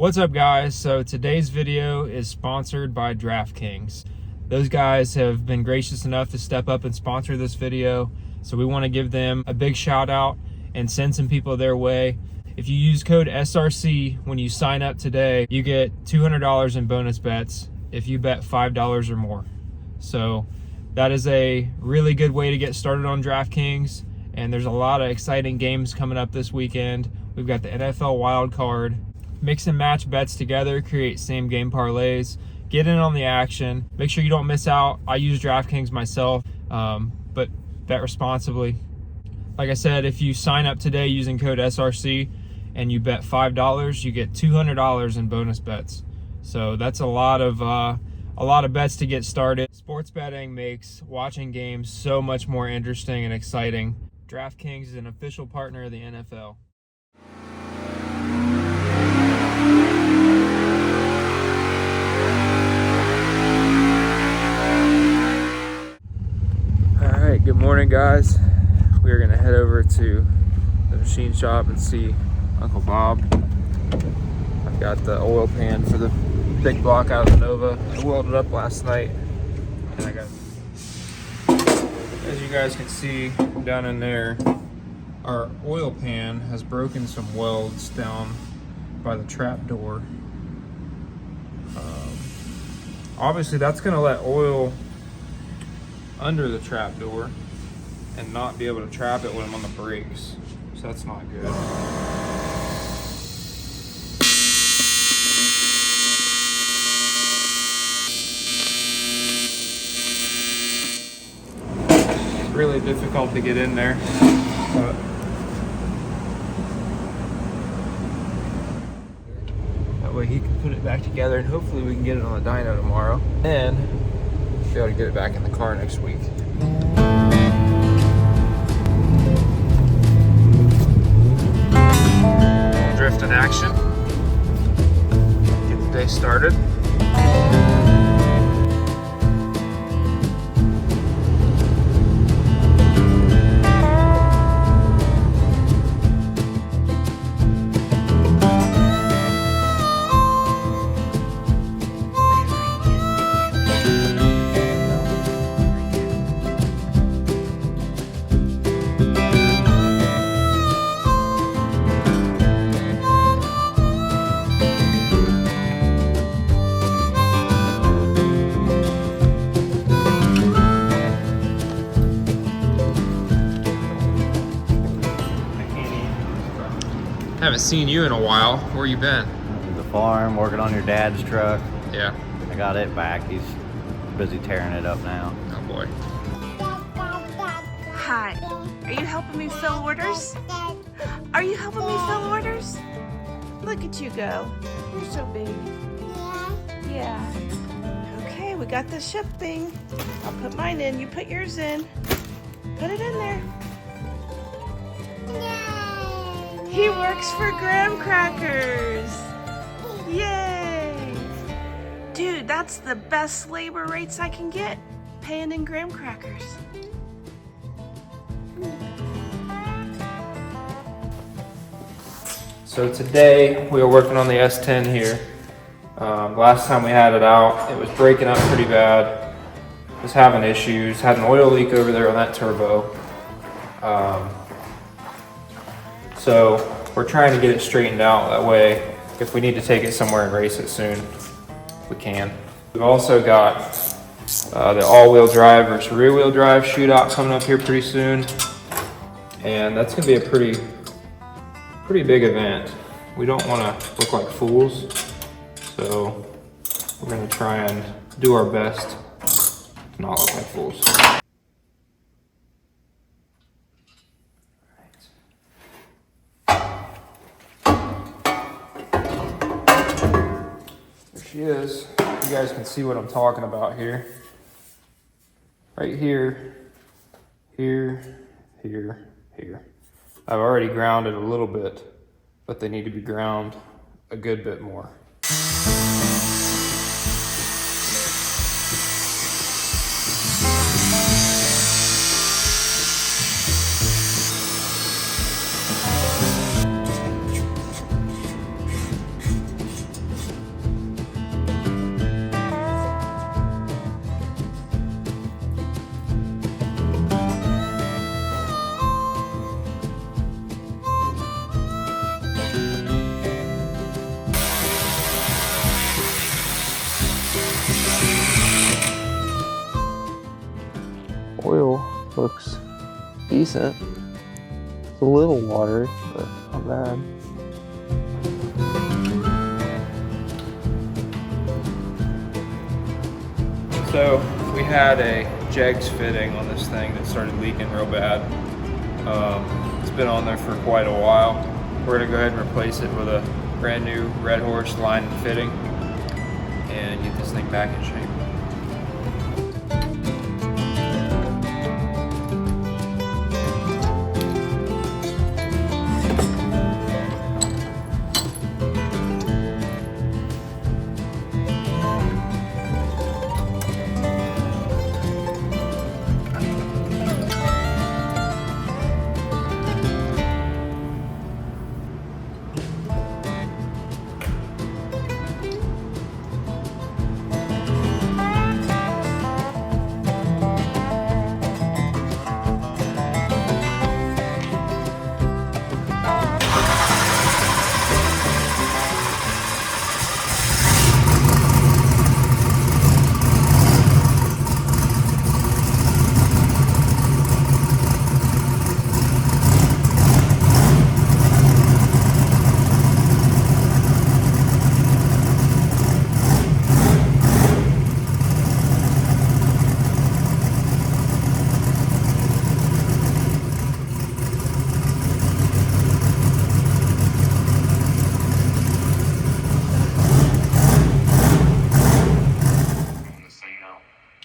What's up, guys? So today's video is sponsored by DraftKings. Those guys have been gracious enough to step up and sponsor this video, so we want to give them a big shout out and send some people their way. If you use code SRC when you sign up today, you get $200 in bonus bets if you bet $5 or more. So that is a really good way to get started on DraftKings, and there's a lot of exciting games coming up this weekend. We've got the NFL wild card. Mix and match bets together, create same game parlays, get in on the action. Make sure you don't miss out. I use DraftKings myself, but bet responsibly. Like I said, if you sign up today using code SRC and you bet $5, you get $200 in bonus bets. So that's a lot of bets to get started. Sports betting makes watching games so much more interesting and exciting. DraftKings is an official partner of the NFL. Alright, good morning, guys. We're gonna head over to the machine shop and see Uncle Bob. I've got the oil pan for the big block out of the Nova. I welded up last night, and I got, as you guys can see down in there, our oil pan has broken some welds down by the trap door. Obviously that's going to let oil under the trap door and not be able to trap it when I'm on the brakes, so that's not good. It's really difficult to get in there, but that way he can put it back together, and hopefully we can get it on the dyno tomorrow, and be able to get it back in the car next week. Drift in action. Get the day started. Haven't seen you in a while. Where you been? The farm, working on your dad's truck. Yeah. I got it back. He's busy tearing it up now. Oh boy. Hi. Are you helping me fill orders? Are you helping me fill orders? Look at you go. You're so big. Yeah. Okay, we got the ship thing. I'll put mine in. You put yours in. Put it in there. He works for graham crackers. Yay! Dude, that's the best labor rates I can get, paying in graham crackers. So today we are working on the S10 here. Last time we had it out, it was breaking up pretty bad. Was having issues, had an oil leak over there on that turbo. So we're trying to get it straightened out. That way, if we need to take it somewhere and race it soon, we can. We've also got the all-wheel drive versus rear-wheel drive shootout coming up here pretty soon. And that's gonna be a pretty big event. We don't wanna look like fools. So we're gonna try and do our best to not look like fools. She is. You guys can see what I'm talking about here. Right here, here, here, here. I've already grounded a little bit, but they need to be ground a good bit more. decent. It's a little watery, but not bad. So we had a jegs fitting on this thing that started leaking real bad. It's been on there for quite a while. We're gonna go ahead and replace it with a brand new Red Horse line and fitting and get this thing back in shape.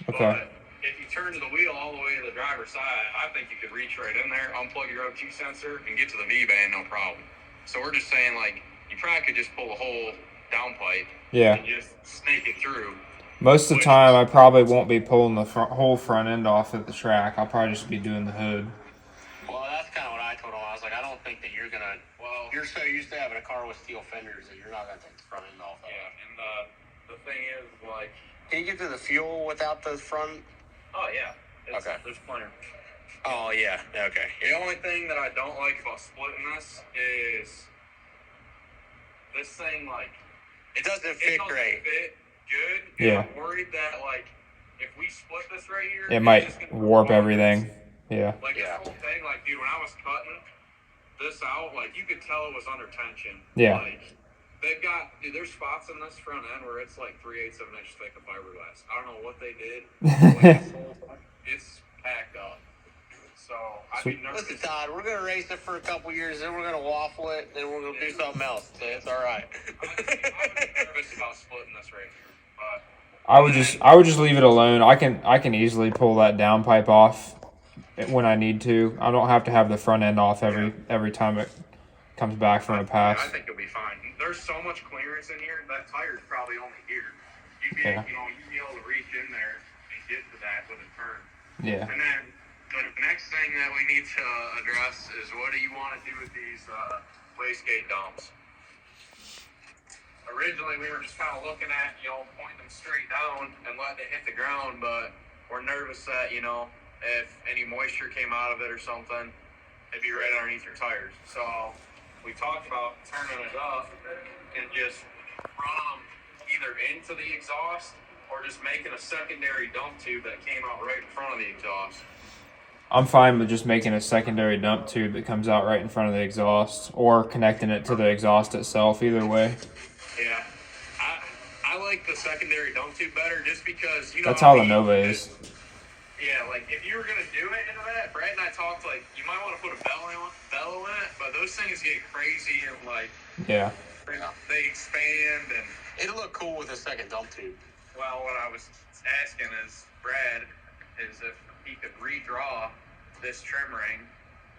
Okay. But if you turn the wheel all the way to the driver's side, I think you could reach right in there, unplug your O2 sensor, and get to the V-band, no problem. So we're just saying, like, you probably could just pull the whole downpipe and just snake it through. Most of the time, I probably won't be pulling the whole front end off at the track. I'll probably just be doing the hood. Well, that's kind of what I told him. I was like, I don't think that you're going to... Well, you're so used to having a car with steel fenders that you're not going to take the front end off of it. Yeah, and the thing is, like... Can you get to the fuel without the front? Oh, yeah. Okay. There's plenty. Oh, yeah. Okay. The only thing that I don't like about splitting this is this thing, like... It doesn't fit great. Fit good. Yeah. I'm worried that, like, if we split this right here... It might warp everything. Yeah. Like, this whole thing, like, dude, when I was cutting this out, like, you could tell it was under tension. Yeah. Like, they've got, dude, there's spots in this front end where it's like 3/8 of an inch thick of fiberglass. I don't know what they did. It's packed up. So, I'd be nervous. Listen, Todd, we're going to race it for a couple years, then we're going to waffle it, then we're going to do something else. So it's all right. I'd be nervous about splitting this right here. But I would just leave it alone. I can easily pull that downpipe off when I need to. I don't have to have the front end off every time it comes back from a pass. I think you'll be fine. There's so much clearance in here. That tire's probably only here. You'd be, you'd be able to reach in there and get to that with a turn. Yeah. And then the next thing that we need to address is what do you want to do with these wastegate dumps? Originally, we were just kind of looking at, pointing them straight down and letting it hit the ground, but we're nervous that, if any moisture came out of it or something, it'd be right underneath your tires. So we talked about turning it up and just run them either into the exhaust or just making a secondary dump tube that came out right in front of the exhaust. I'm fine with just making a secondary dump tube that comes out right in front of the exhaust or connecting it to the exhaust itself, either way. Yeah. I like the secondary dump tube better just because, That's how the Nova is. Yeah, like, if you were going to do it into that, Brad and I talked, like, you might want to put a bellow in it, but those things get crazy and, like, they expand and... It'll look cool with a second dump tube. Well, what I was asking is, Brad, is if he could redraw this trim ring,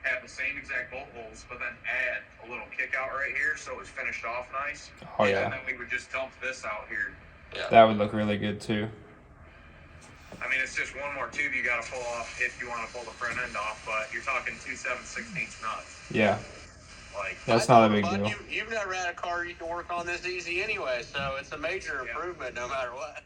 have the same exact bolt holes, but then add a little kick out right here so it was finished off nice. Oh, yeah. And then we would just dump this out here. Yeah. That would look really good, too. I mean, it's just one more tube you got to pull off if you want to pull the front end off, but you're talking 2 7/16 nuts. Yeah. Like, that's not a big deal. You've never had a car you can work on this easy anyway, so it's a major improvement no matter what.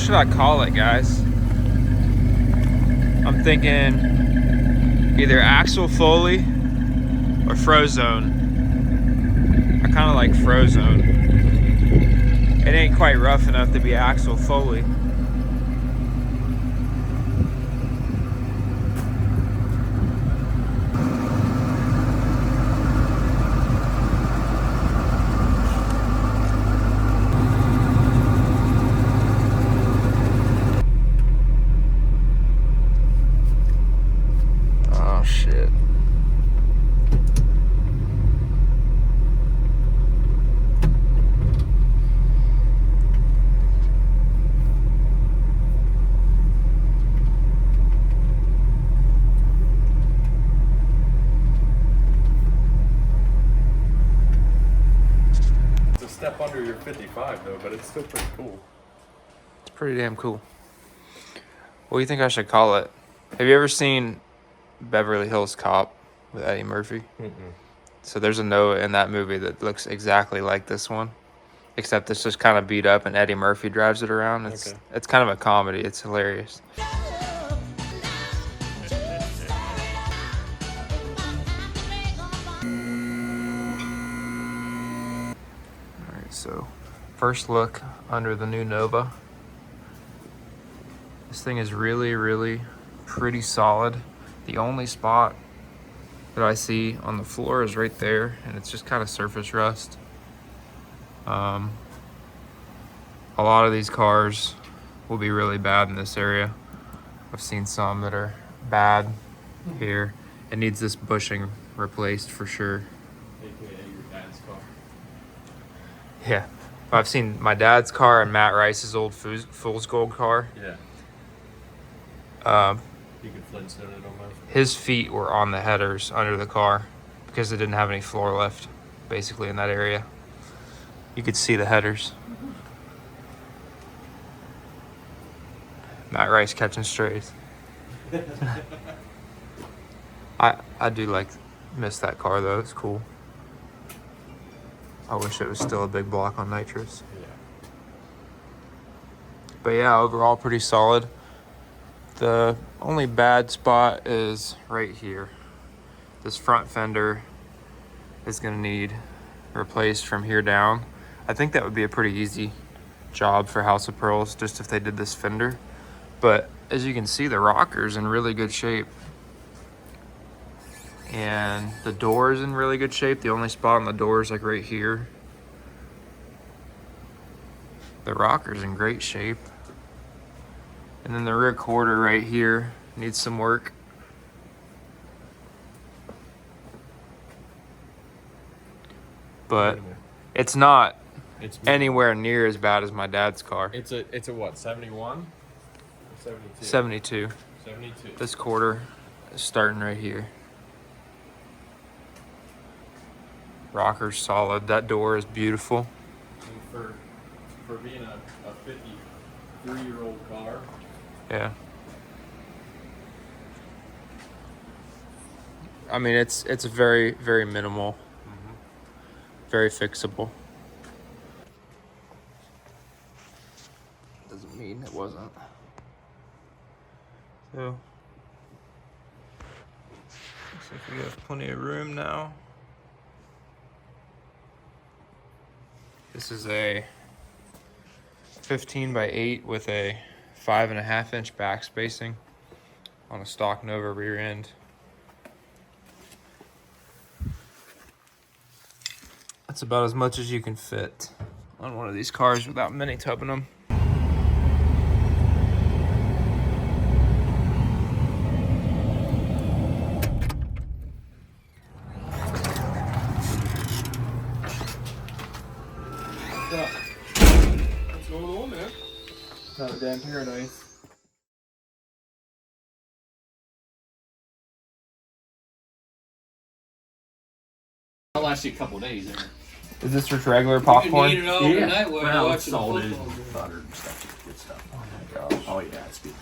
should I call it, guys? I'm thinking either Axle Foley or Frozone. I kind of like Frozone. It ain't quite rough enough to be Axle Foley. Oh shit. It's a step under your 55 though, but it's still pretty cool. It's pretty damn cool. What do you think I should call it? Have you ever seen Beverly Hills Cop with Eddie Murphy? So there's a Noah in that movie that looks exactly like this one, except it's just kind of beat up and Eddie Murphy drives it around. It's kind of a comedy. It's hilarious. Alright, so first look under the new Nova. This thing is really, really pretty solid. The only spot that I see on the floor is right there, and it's just kind of surface rust. A lot of these cars will be really bad in this area. I've seen some that are bad here. It needs this bushing replaced for sure. AKA your dad's car. Yeah, I've seen my dad's car and Matt Rice's old Fool's Gold car. Yeah. You could Flintstone it almost. His feet were on the headers under the car because it didn't have any floor left, basically, in that area. You could see the headers. Matt Rice catching strays. I do miss that car though. It's cool. I wish it was still a big block on nitrous. Yeah. But yeah, overall pretty solid. The only bad spot is right here. This front fender is gonna need replaced from here down. I think that would be a pretty easy job for House of Pearls, just if they did this fender. But as you can see, the rocker's in really good shape. And the door's in really good shape. The only spot on the door is like right here. The rocker's in great shape. And then the rear quarter right here needs some work. But it's not It's anywhere near as bad as my dad's car. It's a what, 71? 72. 72. 72. This quarter is starting right here. Rocker's solid. That door is beautiful. And for being a 53-year-old car, Yeah. I mean, it's very, very minimal. Very fixable. Doesn't mean it wasn't. So, looks like we have plenty of room now. This is a 15 by 8 with a 5.5 inch back spacing on a stock Nova rear end. That's about as much as you can fit on one of these cars without mini tubbing them. what's going on, man? Another damn paradise. I'll last you a couple days there. Is this just regular popcorn? You can eat it all night while you're Well, watching salted, football. butter and stuff. It's good stuff. Oh my gosh. Oh yeah, it's good.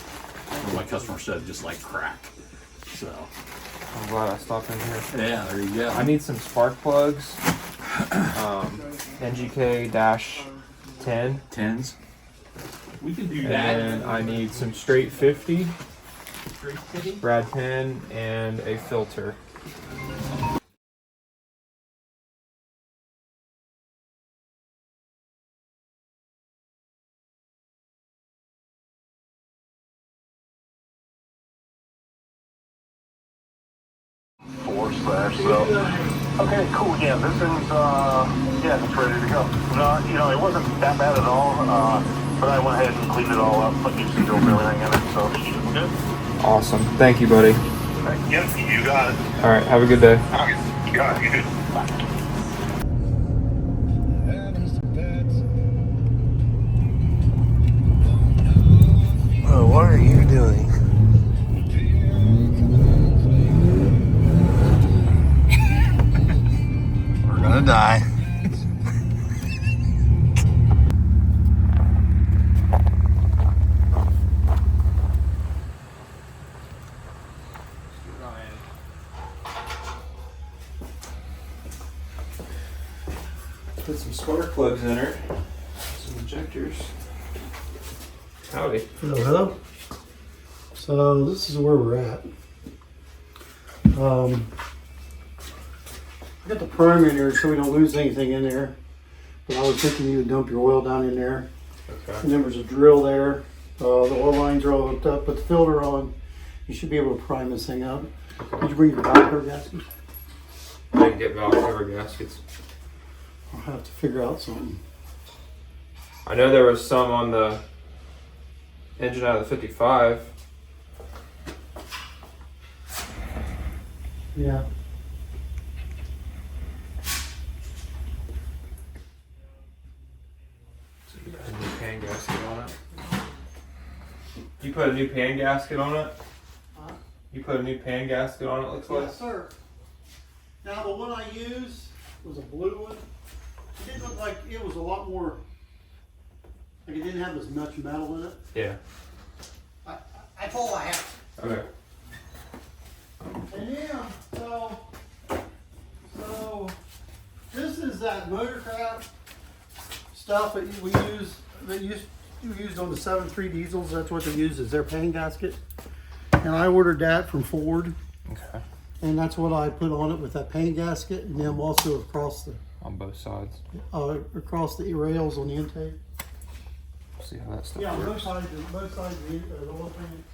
Well, my customer said just like crack. So I'm glad I stopped in here. yeah, there you go. I need some spark plugs. NGK-10. 10s. We can do And then I need some straight 50, Brad pen, and a filter. So, okay, cool. Yeah, this thing's yeah, it's ready to go. No, you know, it wasn't that bad at all. But I went ahead and cleaned it all up, put new seals and everything in it, so she's good. Awesome. Thank you, buddy. Yep, you got it. All right. Have a good day. You got it. You did. Bye. Oh, what are you doing? We're gonna die. Put some spark plugs in her. Some injectors. Howdy. Hello, hello. So this is where we're at. I got the primer in there so we don't lose anything in there. But I was thinking you would dump your oil down in there. Okay. And then there's a drill there. The oil lines are all hooked up. Put the filter on. You should be able to prime this thing up. Did you bring your valve cover gaskets? I didn't get valve cover gaskets. I'll have to figure out something. I know there was some on the engine out of the 55. Yeah. So you put a new pan gasket on it. You put a new pan gasket on it? Huh? You put a new pan gasket on it, looks like? Yes, sir. Now the one I used was a blue one. It didn't look like it was a lot more, like it didn't have as much metal in it. Yeah. I told I had. Okay. And yeah, so this is that motorcraft stuff that we use, that you used on the 7.3 diesels. That's what they use as their pan gasket. And I ordered that from Ford. Okay. And that's what I put on it with that pan gasket, and then also across the both sides. across the rails on the intake. See how that stuff Yeah, works. both sides of the oil pan.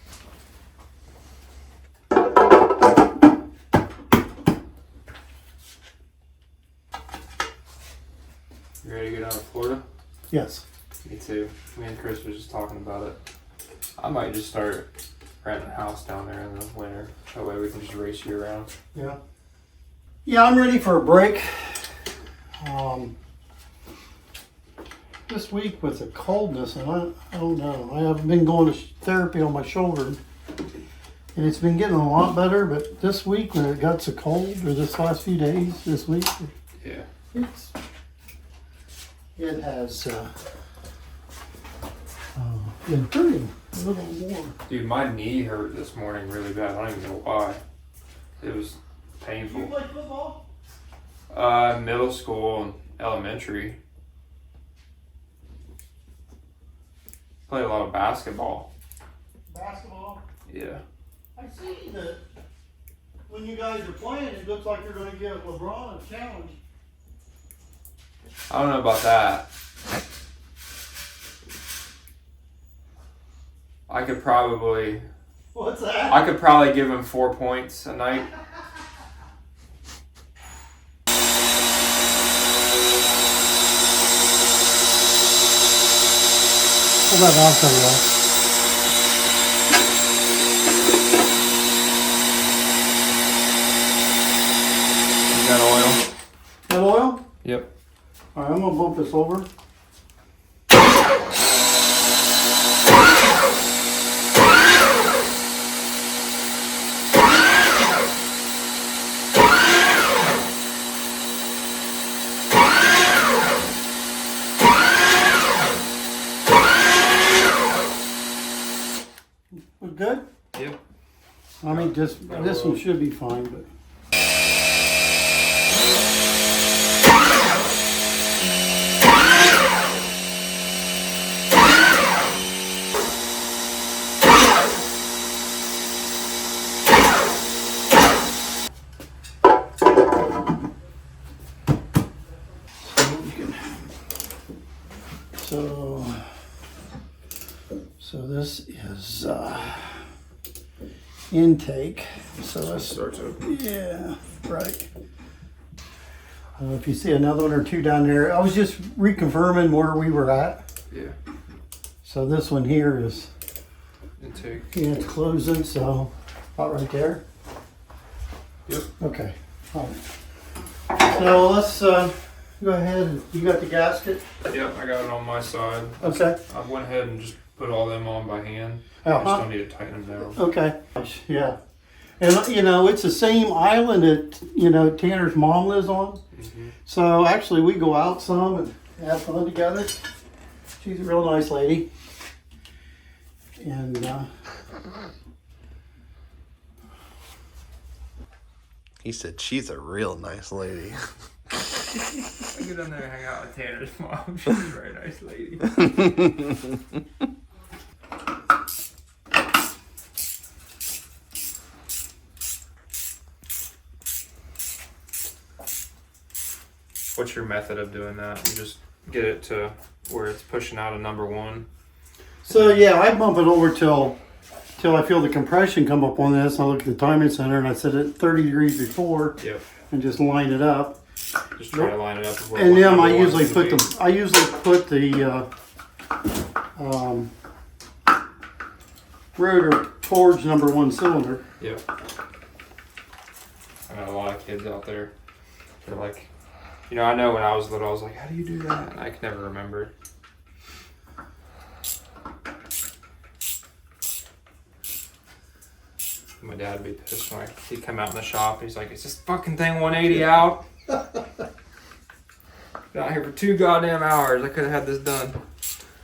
You ready to go down to Florida? Yes. Me too. Me and Chris was just talking about it. I might just start renting a house down there in the winter. That way we can just race you around. Yeah. Yeah, I'm ready for a break. This week with the coldness, and I don't know. I have been going to therapy on my shoulder, and it's been getting a lot better. But this week, when it got so cold, or this last few days, this week, Yeah. it has been hurting a little more. Dude, my knee hurt this morning really bad. I don't even know why. It was painful. You play football? Middle school and elementary. Played a lot of basketball. Basketball? Yeah. I see that when you guys are playing, it looks like you're going to give LeBron a challenge. I don't know about that. I could probably What's that? I could probably give him 4 points a night. Pull that valve cover off. You got oil? That oil? Yep. Alright, I'm gonna bump this over. We're good? Yep. I mean, this one should be fine, but. So this is intake. So let's Starts over. yeah, right. If you see another one or two down there, I was just reconfirming where we were at. Yeah. So this one here is Intake. yeah, it's closing. So about right there. Yep. Okay. All right. So let's go ahead. You got the gasket? Yep, I got it on my side. Okay. I went ahead and just put all them on by hand. I Uh-huh. just don't need to tighten them down. Okay. Yeah. And you know, it's the same island that, you know, Tanner's mom lives on. Mm-hmm. So actually we go out some and have fun together. She's a real nice lady. And He said she's a real nice lady. I get down there and hang out with Tanner's mom. She's a very nice lady. What's your method of doing that? You just get it to where it's pushing out a number one. so yeah, I bump it over till I feel the compression come up on this. I look at the timing center and I set it 30 degrees before. Yep. And just line it up. Just try to line it up. Where And then I number usually one's put gonna the rotor towards number one cylinder. be. Yep. I got a lot of kids out there. They're like, you know, I know when I was little, I was like, how do you do that? And I can never remember. My dad would be pissed when he'd come out in the shop. He's like, is this fucking thing 180 out? Been out here for 2 goddamn hours. I could have had this done.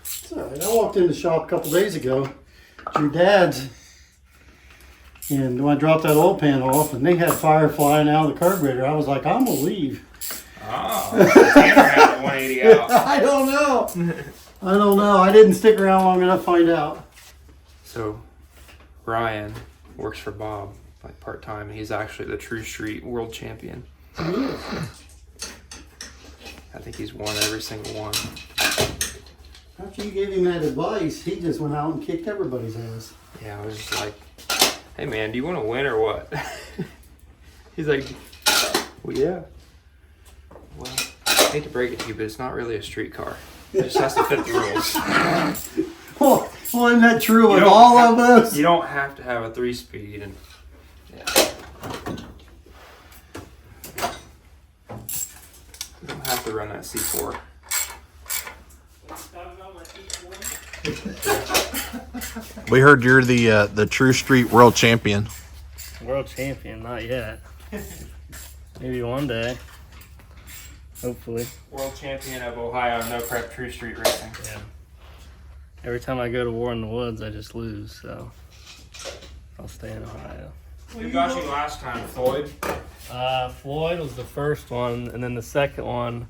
It's all right. I walked in the shop a couple days ago. It's your dad's. And when I dropped that oil pan off and they had fire flying out of the carburetor, I was like, I'm going to leave. Oh, Tanner had it 180 out. I don't know. I don't know. I didn't stick around long enough to find out. So, Ryan works for Bob, like part-time, and he's actually the True Street world champion. He is. I think he's won every single one. After you gave him that advice, he just went out and kicked everybody's ass. Yeah, I was just like, hey man, do you want to win or what? He's like, well, yeah. Well, I hate to break it to you, but it's not really a street car. It just has to fit the rules. Well, isn't that true with all of us? You don't have to have a 3-speed, and yeah. You don't have to run that C4. We heard you're the True Street World Champion. World champion, not yet. Maybe one day. Hopefully. World champion of Ohio, no prep True Street racing. Yeah. Every time I go to War in the Woods, I just lose, so I'll stay in Ohio. Who got you last time, Floyd? Floyd was the first one, and then the second one,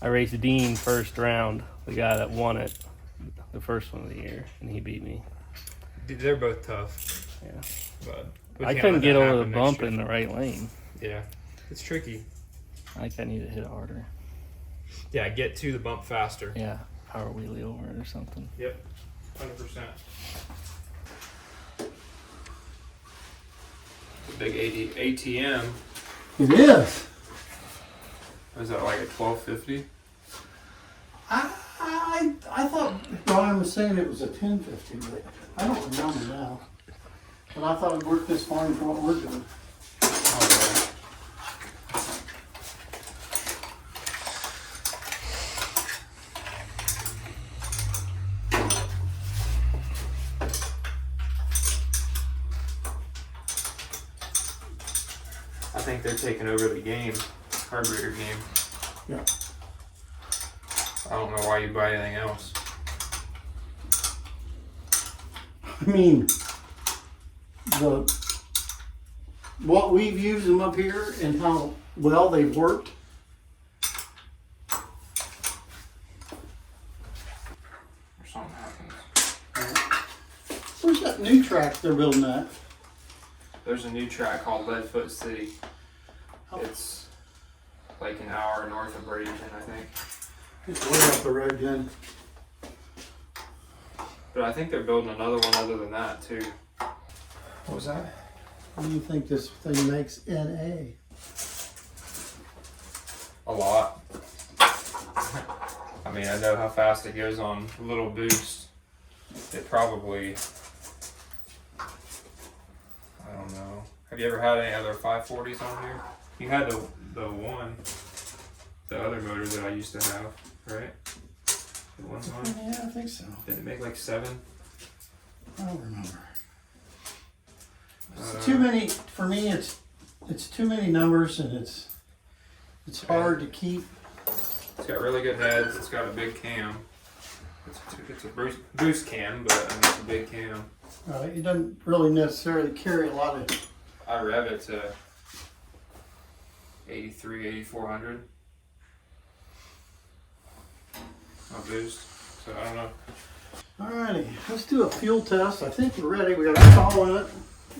I raced Dean first round, the guy that won it, the first one of the year, and he beat me. They're both tough. Yeah. But we I can't couldn't let get that over the happen bump next year. in the right lane. Yeah, it's tricky. I think I need to hit it harder. Yeah, get to the bump faster. Yeah, power wheelie over it or something. Yep, 100%. It's a big ATM. It is. Was that like a 1250? I thought Brian was saying it was a 1050, but I don't remember now. But I thought it worked this fine for what we're doing. I think they're taking over the game, carburetor game. Yeah. I don't know why you buy anything else. I mean, what we've used them up here and how well they've worked. Or something happens. Where's that new track they're building at? There's a new track called Leadfoot City. It's like an hour north of Bradenton, I think. It's way up the road, then. But I think they're building another one other than that too. What was that? What do you think this thing makes NA? A lot. I mean, I know how fast it goes on a little boost. It probably, I don't know. Have you ever had any other 540s on here? You had the one, the other motor that I used to have, right? The one's on? Yeah, I think so. Did it make like 7? I don't remember. It's too many, for me, it's too many numbers, and it's hard to keep. It's got really good heads. It's got a big cam. It's a boost cam, but I mean, it's a big cam. It doesn't really necessarily carry a lot of. I rev it to 83, 8400 on boost. So I don't know. Alrighty, let's do a fuel test. I think we're ready. We got a call in it.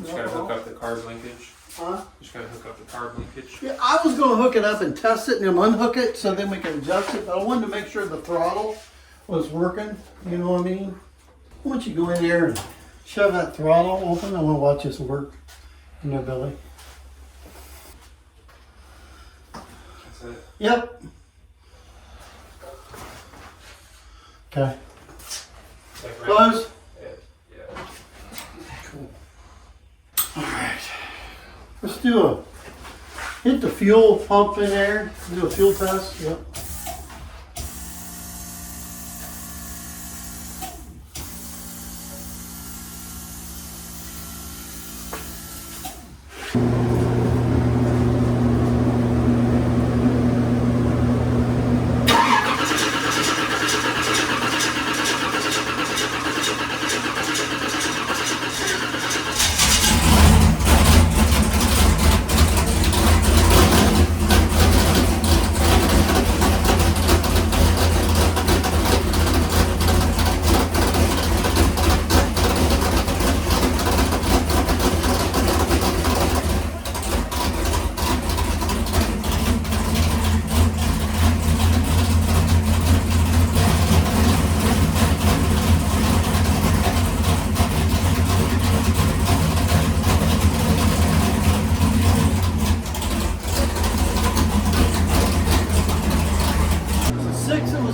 Just gotta hook up the carb linkage. Huh? Just gotta hook up the carb linkage. Yeah, I was going to hook it up and test it and then unhook it so then we can adjust it, but I wanted to make sure the throttle was working. You know what I mean? Once you go in there and shove that throttle open, I want to watch this work in their belly. That's it. Yep. Okay. Close. Yeah. Cool. All right. Let's hit the fuel pump in there. Do a fuel test. Yep.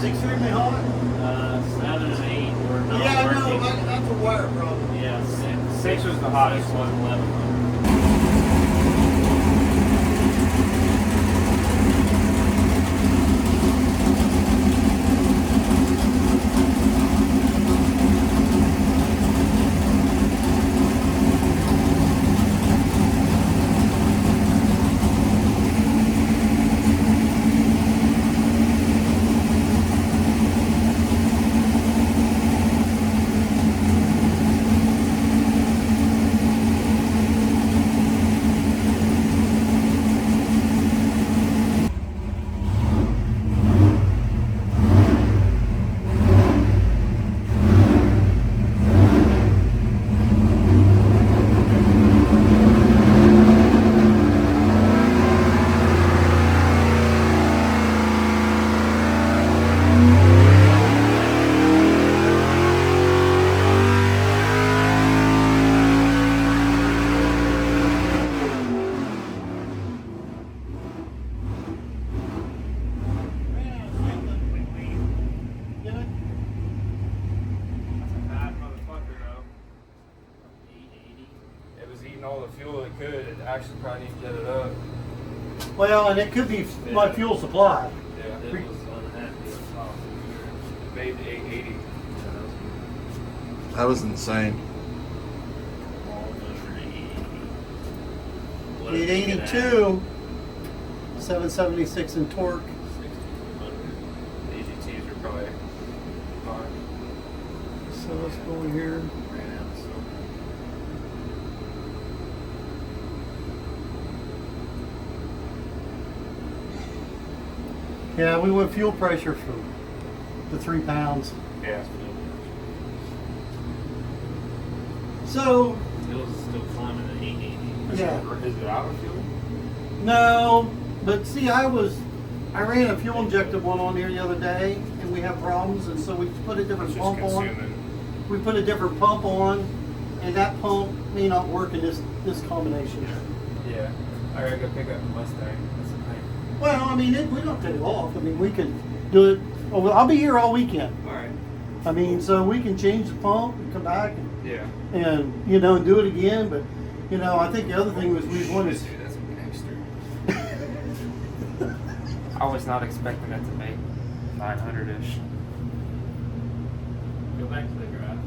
Extremely hot. 7 and 8 were not Yeah, I know. working. That's a wire problem. Yeah, 6 was the hottest one. 11. All the fuel it could, it actually probably need to get it up. Well, and it could be my fuel supply. Yeah, It was unhappy as well. it made 880. That was insane. 882, 776 in torque. 6200. AGTs are probably fine. So let's go over here. Yeah, we went fuel pressure for the 3 pounds. Yeah. So, It was still climbing at 880. yeah. Is it out of fuel? No, but see, I ran a fuel injected one on here the other day, and we have problems, and so we put a different It's just pump on. consuming. we put a different pump on, and that pump may not work in this combination. Yeah. I gotta go pick up the Mustang. That's the thing. Well, I mean, we don't take it off. I mean, we can do it. Oh, well, I'll be here all weekend. All right. I mean, so we can change the pump and come back and you know, and do it again. But you know, I think the other thing was we wanted. Dude, that's a gangster. I was not expecting it to make 900-ish. Go back to the graph.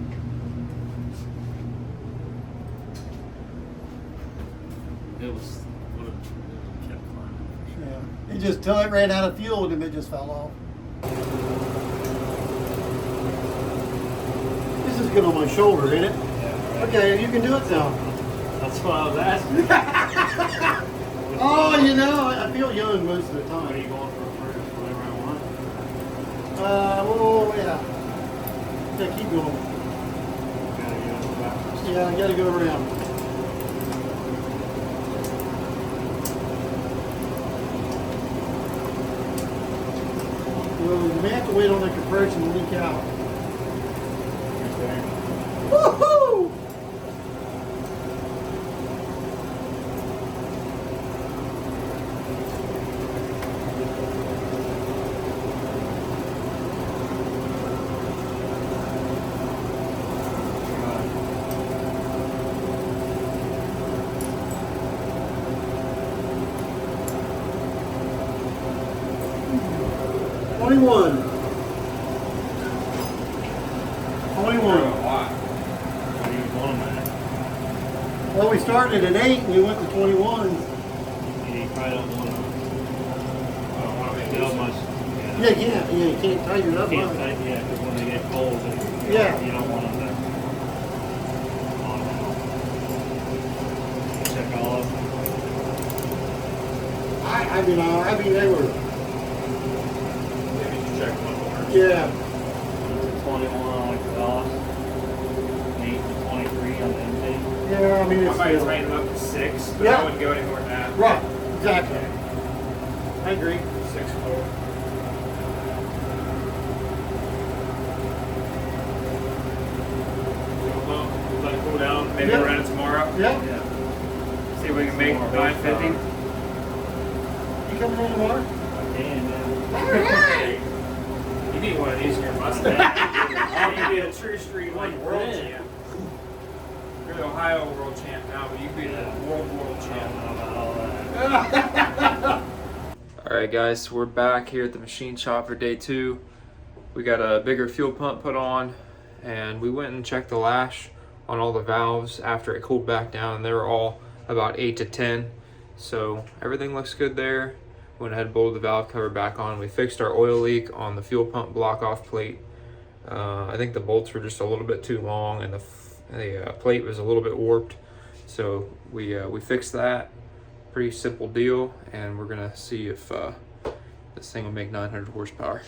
It was would have kept climbing. Yeah. It just till it ran out of fuel and it just fell off. This is good on my shoulder, ain't it? Yeah. Okay, you can do it now. That's what I was asking. Oh, you know, I feel young most of the time. Are you going for first, whatever I want? Well, yeah. Yeah, keep going. Gotta go backwards. Yeah, I gotta go around. Well, you may have to wait on the compression to leak out. Woohoo! Well, we started at 8 and we went to 21. You probably don't want to. Much. Yeah, you can't tighten it up. Can't tighten, yeah, because when they get cold, yeah, you don't want them to. Check all of them. I mean, they were. Maybe you check one more. Yeah. 21 on exhaust. 8 to 23 on the intake. Yeah, I mean, it's. I might tighten them up to 6, but I wouldn't go any more than that. Right, exactly. I agree. 6 total. Let it cool down. Maybe run it tomorrow. Yeah. See if we can make 950. You coming in tomorrow? I can, yeah. Alright! You need one of these in your Mustang. You be a true street like world champ. You're the Ohio world champ now, but you be the world champ. Alright guys, so we're back here at the machine shop for day 2. We got a bigger fuel pump put on, and we went and checked the lash on all the valves after it cooled back down, and they were all about 8 to 10. So everything looks good there. Went ahead and bolted the valve cover back on. We fixed our oil leak on the fuel pump block off plate. I think the bolts were just a little bit too long, and the plate was a little bit warped. So we fixed that. Pretty simple deal, and we're gonna see if this thing will make 900 horsepower.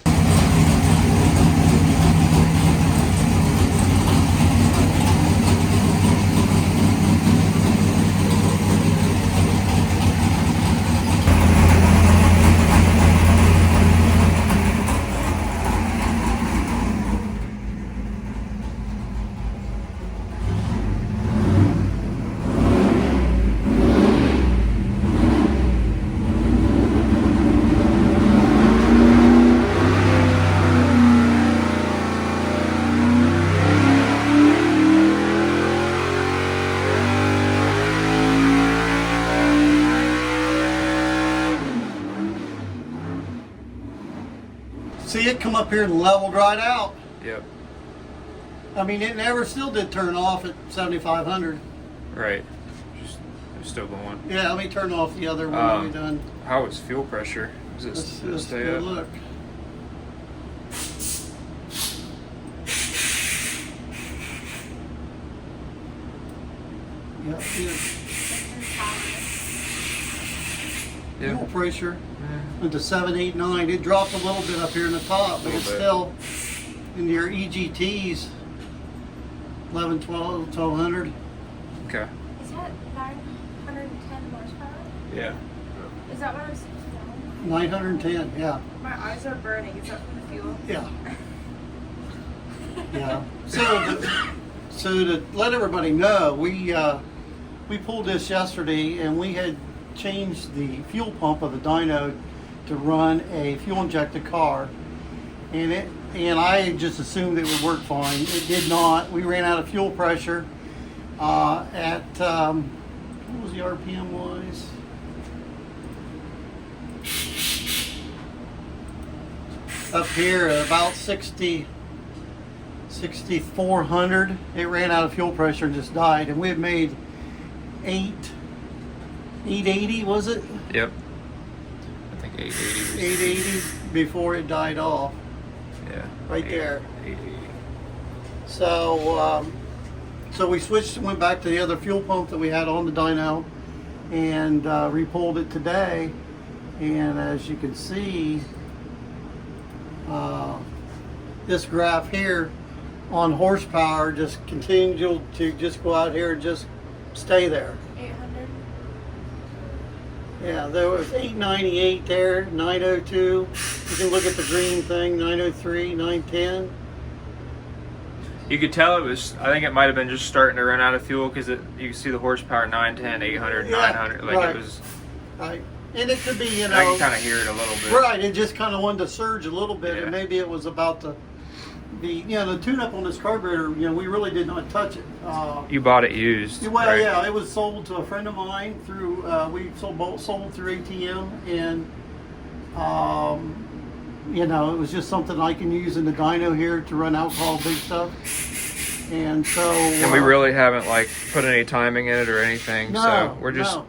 See it come up here and leveled right out. Yep. I mean, it never still did turn off at 7,500. Right. Just still going. Yeah, let me turn off the other one that we done. How is fuel pressure? Does it stay up? Look. Yep, fuel pressure went to 789. It dropped a little bit up here in the top, but it's still in your EGTs 11, 12, 1200. Okay. Is that 910 horsepower? Yeah. Is that what I was saying? 910, yeah. My eyes are burning. Is that from the fuel? Yeah. Yeah. So to let everybody know, we pulled this yesterday, and we had changed the fuel pump of the dyno to run a fuel injected car, and I just assumed it would work fine. It did not. We ran out of fuel pressure at what was the RPM wise? Up here at about 6,400. It ran out of fuel pressure and just died, and we had made 880, was it? Yep. I think 880. 880 before it died off. Yeah. Right there. 880. So, so we switched and went back to the other fuel pump that we had on the dyno, and repulled it today. And as you can see, this graph here on horsepower just continued to just go out here and just stay there. 800. Yeah, there was 898 there, 902. You can look at the green thing, 903, 910. You could tell it was, I think it might have been just starting to run out of fuel, because you can see the horsepower 910, 800, Yeah, 900. Like right. It was. Right. And it could be, you know. I can kind of hear it a little bit. Right, it just kind of wanted to surge a little bit, Yeah. and maybe it was about the tune-up on this carburetor. You know, we really did not touch it. You bought it used. Well, right? yeah, it was sold to a friend of mine through. We sold through ATM, and you know, it was just something I can use in the dyno here to run alcohol big stuff. And so. And we really haven't like put any timing in it or anything, No, so we're just no.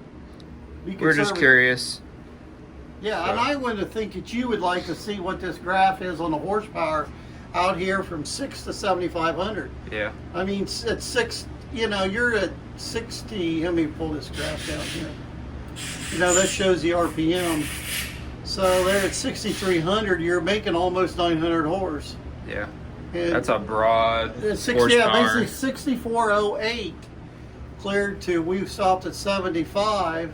Be we're just conservative. curious. Yeah, So. and I would think that you would like to see what this graph is on the horsepower out here from 6 to 7,500. Yeah. I mean, at 6, you know, you're at 60. Let me pull this graph down here. You know, that shows the RPM. So there at 6,300, you're making almost 900 horse. Yeah. And That's a broad horsepower. yeah, basically 6,408 cleared to, we stopped at 75,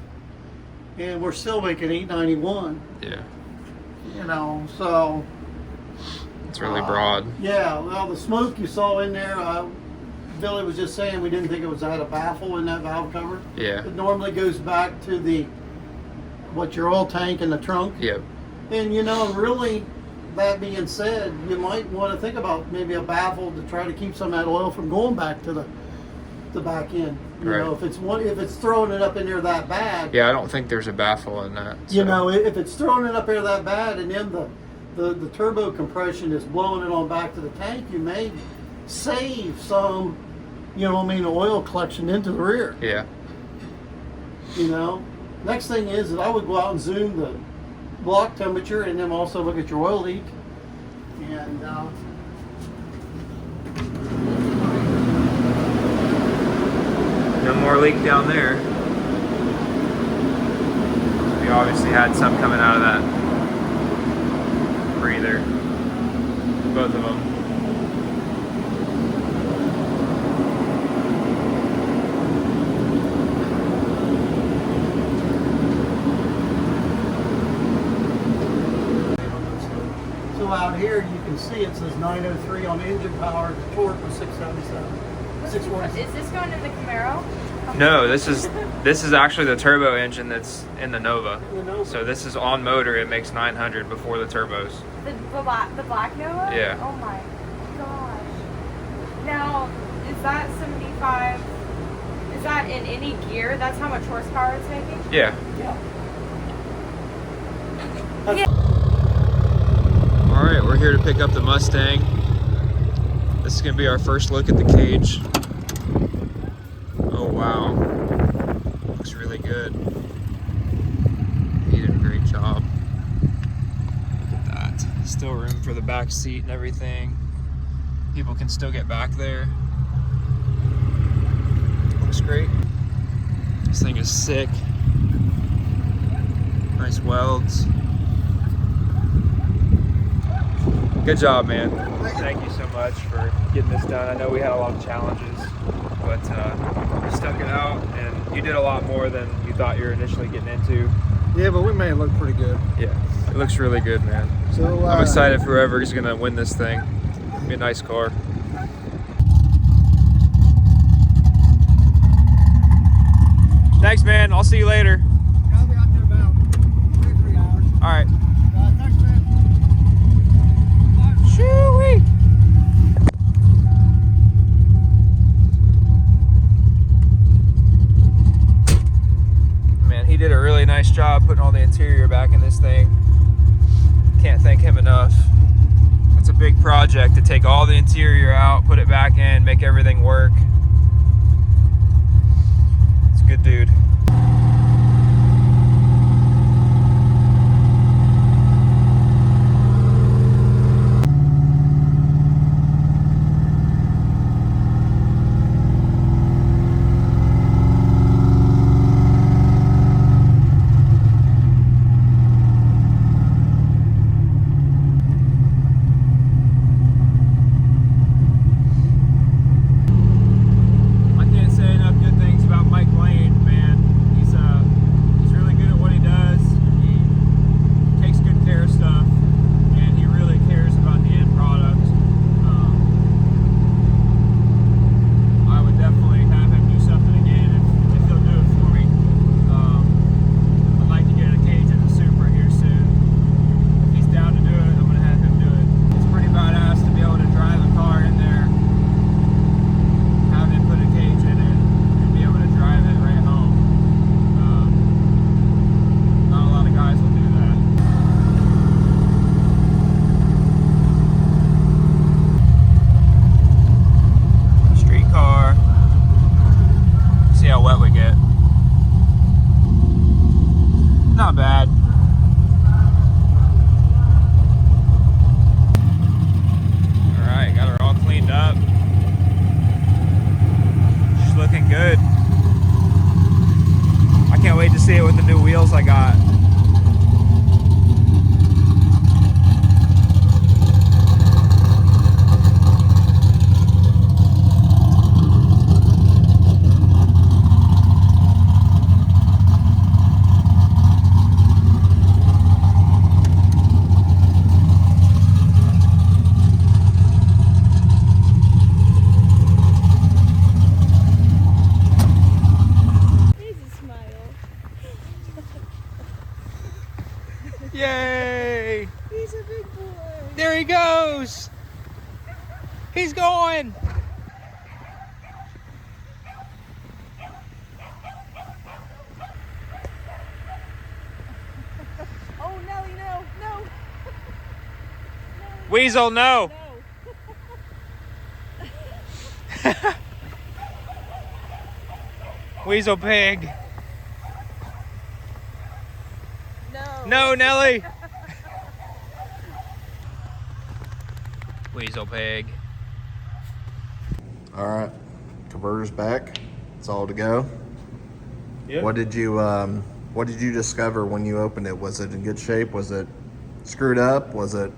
and we're still making 891. Yeah. You know, so. It's really broad. Yeah, well, the smoke you saw in there, Billy was just saying we didn't think it was had a baffle in that valve cover. Yeah. It normally goes back to your oil tank in the trunk. Yep. And you know, really, that being said, you might want to think about maybe a baffle to try to keep some of that oil from going back to the back end. You Right. know, if it's throwing it up in there that bad. Yeah, I don't think there's a baffle in that. You so. know, if it's throwing it up there that bad, and then the turbo compression is blowing it on back to the tank, you may save some, you know what I mean, oil collection into the rear. Yeah. You know, next thing is that I would go out and zoom the block temperature, and then also look at your oil leak. And No more leak down there. We obviously had some coming out of that breather. Both of them. so out here you can see it says 903 on engine power. The torque was 677. Is this going in the Camaro? No, this is actually the turbo engine that's in the Nova. So this is on motor. It makes 900 before the turbos. The black Nova? Yeah. Oh my gosh. Now, is that 75? Is that in any gear? That's how much horsepower it's making? Yeah. Yeah. All right, we're here to pick up the Mustang. This is gonna be our first look at the cage. Oh wow, looks really good. He did a great job. Look at that. Still room for the back seat and everything. People can still get back there. Looks great. This thing is sick. Nice welds. Good job, man. Thank you so much for getting this done. I know we had a lot of challenges, but you stuck it out, and you did a lot more than you thought you were initially getting into. Yeah, but we made it look pretty good. Yeah, it looks really good, man. So I'm excited for whoever is going to win this thing. It'll be a nice car. Thanks, man. I'll see you later. I'll be out there about 3 hours. All right. Thanks, man. Shoo-wee. Man, he did a really nice job putting all the interior back in this thing. Can't thank him enough. It's a big project to take all the interior out, put it back in, make everything work. It's a good dude. Not bad. All right, got her all cleaned up. She's looking good. I can't wait to see it with the new wheels I got. Yay! He's a big boy. There he goes! He's going! Oh, Nelly, no, no. Weasel, no! Weasel pig. No, Nelly! Weasel pig. All right, converter's back. It's all to go. Yep. What did you discover when you opened it? Was it in good shape? Was it screwed up? Was it?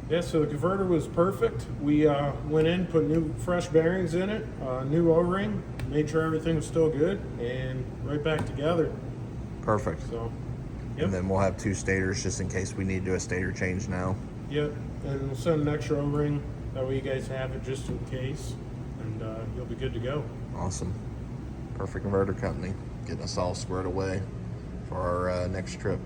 Yeah, so the converter was perfect. We went in, put new fresh bearings in it, new O-ring, made sure everything was still good, and right back together. Perfect. So, yep. And then we'll have 2 stators just in case we need to do a stator change now. Yep, and we'll send an extra O-ring. That way you guys have it just in case, and you'll be good to go. Awesome. Perfect Converter Company. Getting us all squared away for our next trip.